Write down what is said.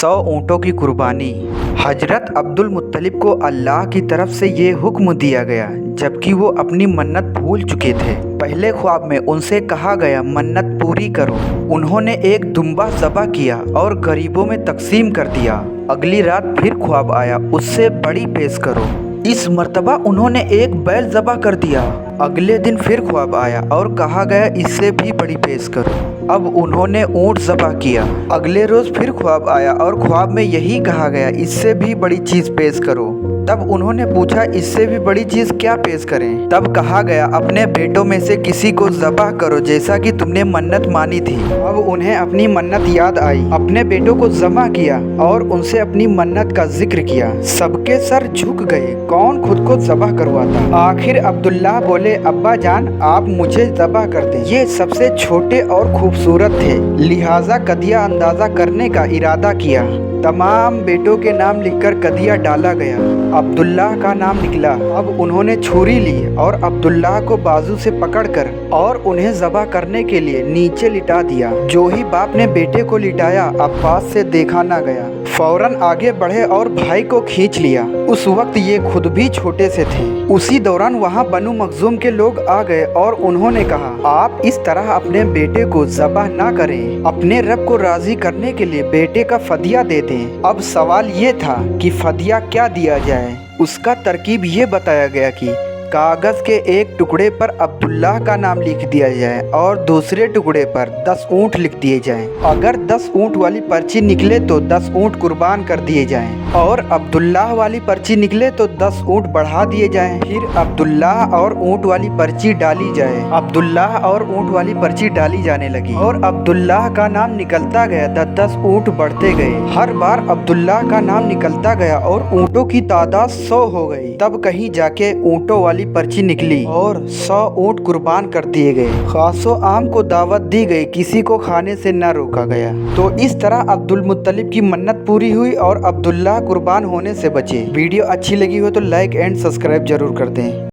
100 ऊँटों की कुर्बानी। हजरत अब्दुल मुत्तलिब को अल्लाह की तरफ से ये हुक्म दिया गया जबकि वो अपनी मन्नत भूल चुके थे। पहले ख्वाब में उनसे कहा गया मन्नत पूरी करो। उन्होंने एक दुम्बा ज़बह किया और गरीबों में तकसीम कर दिया। अगली रात फिर ख्वाब आया, उससे बड़ी पेश करो। इस मर्तबा उन्होंने एक बैल ज़बह कर दिया। अगले दिन फिर ख्वाब आया और कहा गया इससे भी बड़ी पेश करो। अब उन्होंने ऊँट ज़बह किया। अगले रोज़ फिर ख्वाब आया और ख्वाब में यही कहा गया इससे भी बड़ी चीज़ पेश करो। तब उन्होंने पूछा इससे भी बड़ी चीज़ क्या पेश करें? तब कहा गया अपने बेटों में से किसी को ज़बह करो जैसा कि तुमने मन्नत मानी थी। अब उन्हें अपनी मन्नत याद आई, अपने बेटों को ज़बह किया और उनसे अपनी मन्नत का जिक्र किया। सबके सर झुक गए, कौन खुद को ज़बह करवाता। आखिर अब्दुल्लाह बोले अब्बा जान आप मुझे ज़बह कर दें। ये सबसे छोटे और खूबसूरत थे, लिहाजा कदिया अंदाज़ा करने का इरादा किया। तमाम बेटों के नाम लिखकर कदिया डाला गया। अब्दुल्लाह का नाम निकला। अब उन्होंने छुरी ली और अब्दुल्लाह को बाजू से पकड़कर और उन्हें ज़बह करने के लिए नीचे लिटा दिया। जो ही बाप ने बेटे को लिटाया अब्बास से देखा ना गया। फौरन आगे बढ़े और भाई को खींच लिया। उस वक्त ये खुद भी छोटे से थे। उसी दौरान वहाँ बनु मखजूम के लोग आ गए और उन्होंने कहा आप इस तरह अपने बेटे को ज़बह ना करें, अपने रब को राज़ी करने के लिए बेटे का फदिया दे दें। अब सवाल ये था कि फदिया क्या दिया जाए। उसका तरकीब ये बताया गया कि कागज़ के एक टुकड़े पर अब्दुल्लाह का नाम लिख दिया जाए और दूसरे टुकड़े पर 10 ऊँट लिख दिए जाएं। अगर 10 ऊँट वाली पर्ची निकले तो 10 ऊँट कुर्बान कर दिए जाएं और अब्दुल्लाह वाली पर्ची निकले तो 10 ऊँट बढ़ा दिए जाएं। फिर अब्दुल्लाह और ऊँट वाली पर्ची डाली जाए। अब्दुल्लाह और ऊँट वाली पर्ची डाली जाने लगी और अब्दुल्लाह का नाम निकलता गया। 10 ऊँट बढ़ते गए। हर बार अब्दुल्लाह का नाम निकलता गया और ऊँटों की तादाद 100 हो गई। तब कहीं जाके ऊँटों वाली पर्ची निकली और 100 ऊँट कुर्बान कर दिए गए। खासो आम को दावत दी गई, किसी को खाने से न रोका गया। तो इस तरह अब्दुल मुत्तलिब की मन्नत पूरी हुई और अब्दुल्लाह कुर्बान होने से बचे। वीडियो अच्छी लगी हो तो लाइक एंड सब्सक्राइब जरूर कर दें।